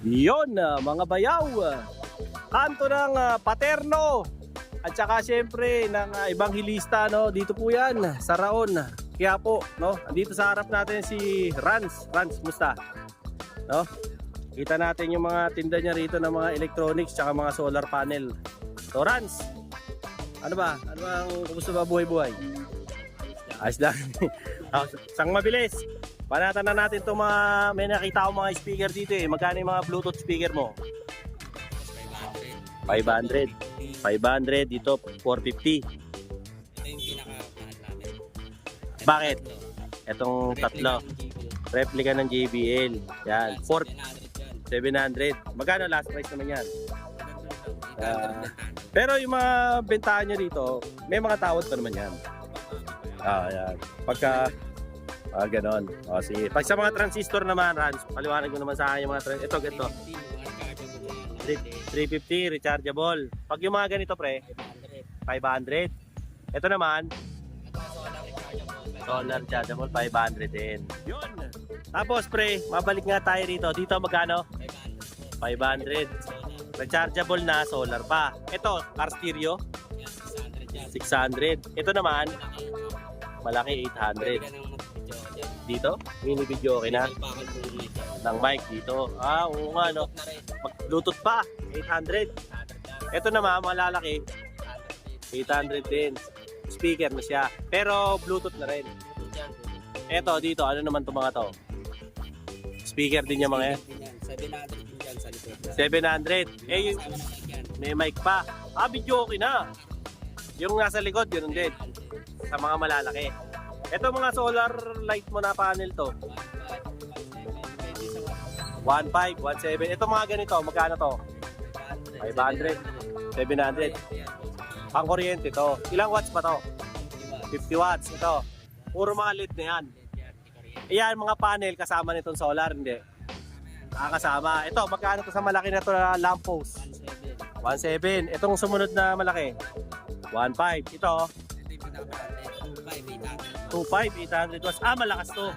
Yon, mga bayaw, kanto ng Paterno at saka syempre ng Ebanghilista, no? Dito po yan sa Raon, Quiapo, no? Dito sa harap natin si Rans. Rans, musta? No? Kita natin yung mga tinda niya rito ng mga electronics tsaka mga solar panel. So Rans, ano ba? Ano ang kumusta ba buhay-buhay? Ayos lang. Sang mabilis. Panatan na natin itong mga, may nakita akong mga speaker dito eh. Magkano yung mga Bluetooth speaker mo? 500. 500 dito, 450. Ito yung pinakamahal namin. Bakit? Itong tatlo. Replica ng JBL. Yan. 700. Magkano last price naman yan? Pero yung mga bentahan nyo dito, may mga tawad pa naman yan. Yan. Pagka ganon. Sige. Pag sa mga transistor naman, Rans, paliwanag mo naman sa akin yung mga transistor. Ito. 350 rechargeable. Pag yung mga ganito, pre, 500. Ito naman, solar rechargeable, 500 din. Yun. Tapos, pre, mabalik nga tayo rito. Dito magkano? 500. Rechargeable na, solar pa. Ito, car stereo, 600. Ito naman, malaki, 800. Dito, mini video okay na. Ng mic dito. Oo nga, no. Mag-Bluetooth pa, 800. Ito naman, malalaki, 800 din. Speaker na siya. Pero Bluetooth na rin. Ito, dito, ano naman itong mga to? Speaker din yung mga yan. 700 din dyan sa likod. 700. Eh, yung, may mic pa. Video okay na. Yung nasa likod, yun din. Sa mga malalaki. Ito mga solar light mo na panel to. 1.5, 1.7. Ito mga ganito, magkano to? 500, 700. Pang kuryente to. Ilang watts pa to? 50 watts. Ito. Puro mga LED na yan. Ayan, mga panel kasama nitong solar, hindi? Kasama. Ito, magkano to sa malaki na to na lamppost? 1.7. Itong sumunod na malaki? 1.5. Ito, 2.5, 800 watts. Malakas to.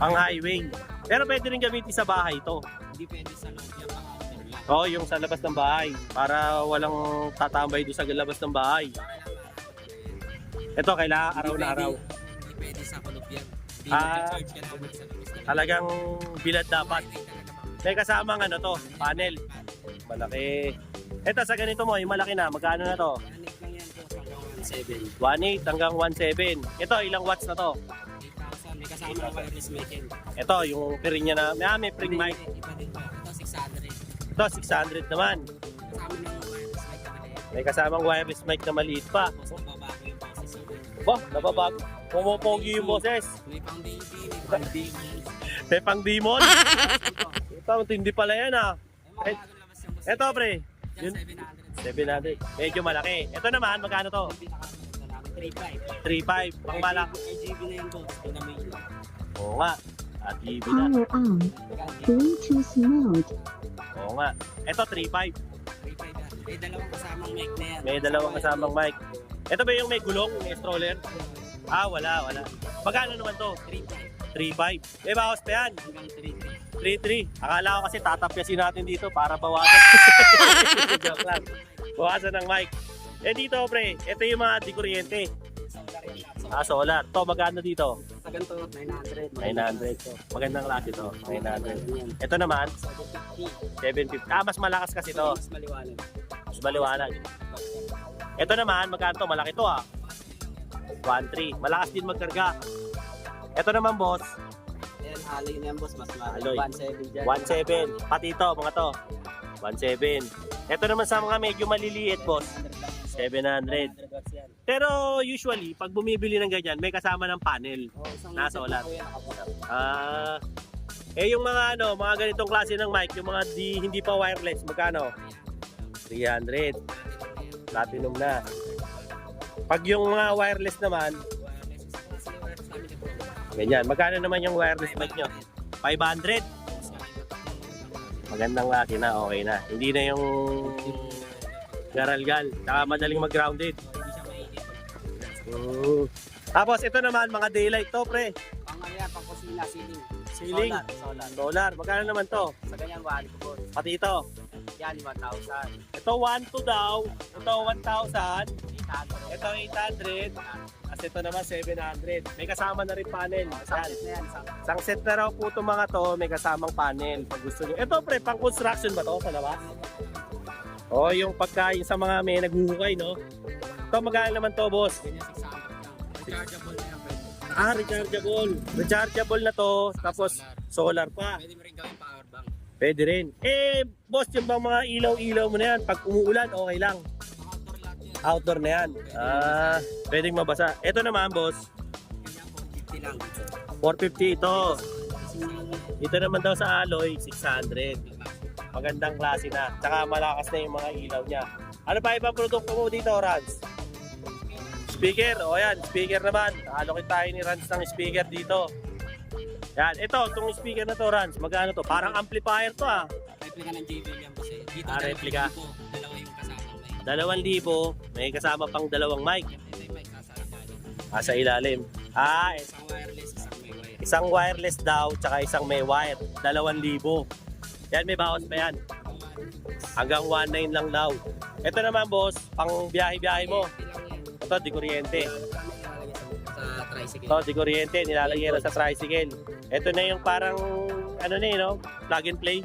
Pang highway. Pero pwede rin gamitin sa bahay to. Hindi pwede sa loob yan, pang outdoor lang. Oo, yung sa labas ng bahay. Para walang tatambay doon sa labas ng bahay. Ito, kailangan araw na araw. Hindi pwede sa kulog yan. Hindi charge ka naman sa labas. Talagang bilad dapat. May kasamang ano to, panel. Malaki. Ito, sa ganito mo, yung malaki na. Magkano na to? 1.8 hanggang 1.7. Ito, ilang watts na to? 8,000. May kasama ng wireless mic yan. Ito, yung piring niya na, may pring mic. Iba din to. Ito 600. Ito, 600 naman. Kasama ng wireless mic na maliit. May kasamang wireless mic na maliit pa. Tapos nababago yung boses nito. Nababago. Pumopogi yung boses. May pang DB, may pang DB. May pang demon. Ito, hindi pala yan ah. May mga labas yung boses. Ito, pre. Yan, Yun, 700. 700. Medyo malaki. Ito naman, magkano to? Yung pinakamaganda namin, 3.5. 3.5. Pang malak. RGB na yung boss. Ito na may ilaw. Oo nga. At EV na. Power on. Bluetooth mode. Oo nga. Ito, 3.5. 3.5 yan. May dalawang kasamang mic na yan. May dalawang kasamang mic. Ito ba yung may gulong, may stroller? Wala. Magkano naman to? 3.5. 3.5. May bawas pa yan. Hanggang 3.3. 3.3. Akala ko kasi tatapyasin natin dito para bawasan. Joke lang. Bawasan ng mic. Dito, pre. Ito yung mga di kuryente. Solar yan lahat. Solar. To, magkano dito? Sa ganito, 900. 900. Magandang klase to. 900. Ito naman, 750. 750. Mas malakas kasi to. Mas maliwanag. Mas maliwanag. Ito naman, magkano to? Malaki to 1.3. Malakas din magkarga. Ito naman, boss. Ayan, alloy na yan boss. Mas mahal. Alloy. 1.7 dyan. 1.7. Pati ito, mga to. 1.7. Ito naman sa mga medyo maliliit, boss. 700. 100 watts yan. Pero usually, pag bumibili ng ganyan, may kasama ng panel. Isang Nasa set solar. po yan, nakabuta. Yung mga mga ganitong klase ng mic, yung mga hindi pa wireless, magkano? 300. Platinum na. Pag yung mga wireless naman, ganyan. Magkano naman yung wireless mic nyo? 500. Magandang klase na, okay na. Hindi na yung garalgal. Saka madaling mag-grounded. Tapos ito naman, mga daylight to, pre. Pang ano yan, pang kusina, ceiling. Ceiling. Solar. Solar. Magkano naman to? Sa ganyan, 1 ko boss. Pati ito. Yan, 1,000. Ito 1,200 daw. Ito 1,000. 800. Ito 800. At ito naman 700. May kasama na rin panel. Isang Yan. set na yan. Isang set na raw po itong mga to. May kasamang panel. Pag gusto nyo. Ito pre, pang construction ba to sa labas? O, yung pagkain sa mga may naghuhukay, no? Ito magkano naman to, boss? Ganyan, 600 lang. Rechargeable na yan, pwede. Ah, rechargeable. Rechargeable na to. Tapos solar pa. Pwede mo rin gawin power bank. Pwede rin. Eh, boss, yung bang mga ilaw-ilaw mo na yan, pag umuulan, okay lang. Outdoor lahat yan. Outdoor na yan. Ah, pwedeng mabasa. Ito naman, boss. Ganyan, 450 lang. 450 ito. Ito naman daw sa alloy, 600. Magandang klase na. Tsaka malakas na yung mga ilaw niya. Ano pa ibang produkto mo dito, Rans? Speaker. O yan, speaker naman. Allocate tayo ni Rans ng speaker dito. Yan, ito, itong speaker na to, Rans. Magkano to? Parang amplifier to ah. Replica ng JBL yan kasi. Dito, Replica. dalawa yung kasama. 2,000. May kasama pang dalawang mic. Ito yung mic nasa ilalim. Sa ilalim. Isang wireless, isang may wire. Isang wireless daw, tsaka isang may wire. 2,000. Yan, may bawas pa yan. Hanggang 1,900 lang daw. Ito naman, boss, pang biyahe-biyahe mo. Ito, di kuryente. Sa tricycle. Ito, di kuryente. Nilalagay na sa tricycle. Ito na yung parang, ano na no? Plug and play.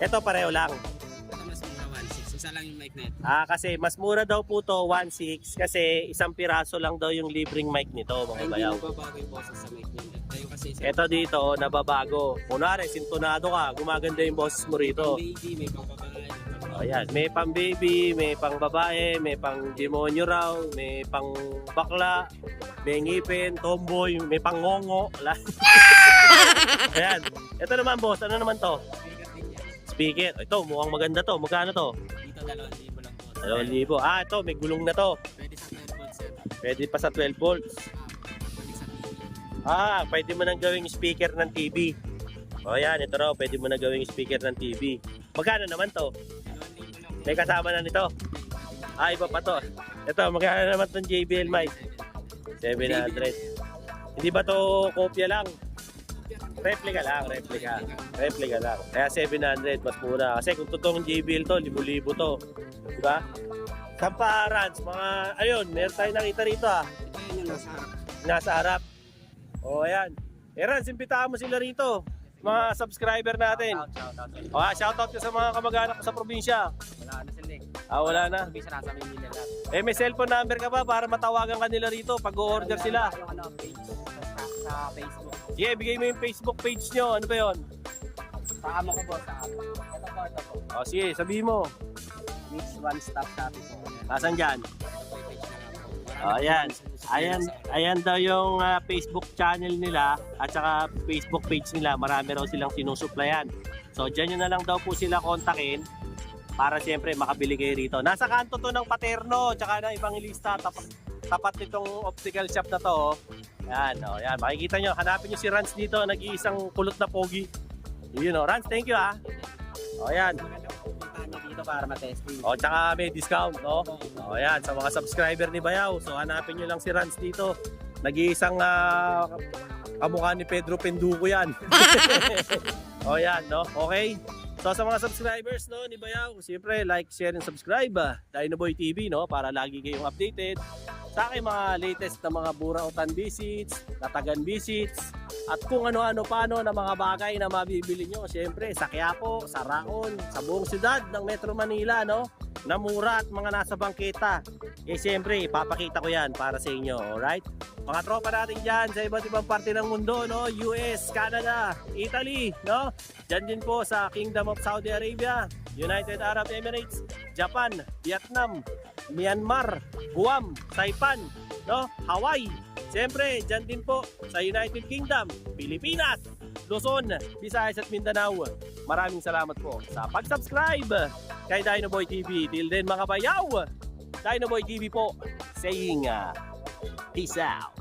Ito, pareho lang. Ito mas mura 1.6. Isa lang yung mic net. Kasi mas mura daw po to 1,600 kasi isang piraso lang daw yung libreng mic nito, mga Hindi bayaw. nagbabago yung boses sa mic net. Tayo kasi sa Ito dito, nababago. Kunwari, sintonado ka, gumaganda yung boses mo rito. baby, may pagbabae. Ayan, may pang baby, may pang babae, may pang demonyo raw, may pang bakla, may ngipin, tomboy, may pang ngongo. Wala. Ayan. Ito naman, boss, ano naman to? Speaker din yan. Speaker. Ito, mukhang maganda to. Magkano to? Dito 2,000 lang po. 2,000. Ito, may gulong na to. Pwede sa 12 volts yan. Pwede pa sa 12 volts. Pwede sa TV. Pwede mo nang gawing speaker ng TV. O yan, ito raw, pwede mo nang gawing speaker ng TV. Magkano naman to? 2,000 lang po. May kasama na nito. Iba pa to. Ito, magkano naman tong JBL mic? 700. Hindi ba to kopya lang? Replica lang, replica. Replica lang. Kaya 700, mas mura. Kasi kung totoong JBL to, libo-libo to. Diba? Sampa Rans, mga, ayun, meron tayo nakita rito ah. Ito yun yung nasa harap. Nasa harap. O, ayan. Rans, imbitahan mo sila rito. Mga subscriber natin. Shoutout ka sa mga kamag-anak ko sa probinsya. Wala na sila eh. Wala na. Sabi siya nasa Manila lahat. May cellphone number ka ba para matawagan ka nila rito pag o-order sila? Yung page sa Facebook. Sige, bigay mo yung Facebook page nyo. Ano ba yun? Sa amo ko boss. Sa amo. Ito po. Sige, sabihin mo. Mix one stop shopping po. Nasaan dyan? Page na lang po. Ayan. Ayan daw yung Facebook channel nila at saka Facebook page nila. Marami raw silang sinusuplayan. So, dyan nyo na lang daw po sila kontakin para siyempre makabili kayo rito. Nasa kanto to ng Paterno tsaka ng Evangelista. Tapat nitong optical shop na to. Yan, yan. Makikita nyo. Hanapin nyo si Rans dito. Nag-iisang kulot na pogi. Yun o. Rans, thank you ha. Yan. Maganda po puntahan niyo dito para matesting. Tsaka may discount, no? Yan, sa mga subscriber ni Bayaw. So, hanapin nyo lang si Rans dito. Nag-iisang kamukha ni Pedro Penduko yan. Yan, no? Okay? So, sa mga subscribers, no, ni Bayaw, siyempre, like, share, and subscribe. Dinoboy TV, no? Para lagi kayong updated sa aking mga latest na mga burautan visits, tatagan visits, at kung ano-ano paano na mga bagay na mabibili nyo. Siyempre, sa Quiapo, sa Raon, sa buong syudad ng Metro Manila, no? Na mura at mga nasa bangketa. Siyempre, ipapakita ko yan para sa inyo, alright? Mga tropa natin dyan sa iba't ibang parte ng mundo, no? US, Canada, Italy, no? Dyan din po sa Kingdom of Saudi Arabia, United Arab Emirates, Japan, Vietnam, Myanmar, Guam, Saipan, no? Hawaii. Siyempre, dyan din po sa United Kingdom, Pilipinas, Luzon, Visayas at Mindanao. Maraming salamat po sa pag-subscribe kay Dinoboy TV. Till then mga bayaw, Dinoboy TV po saying peace out.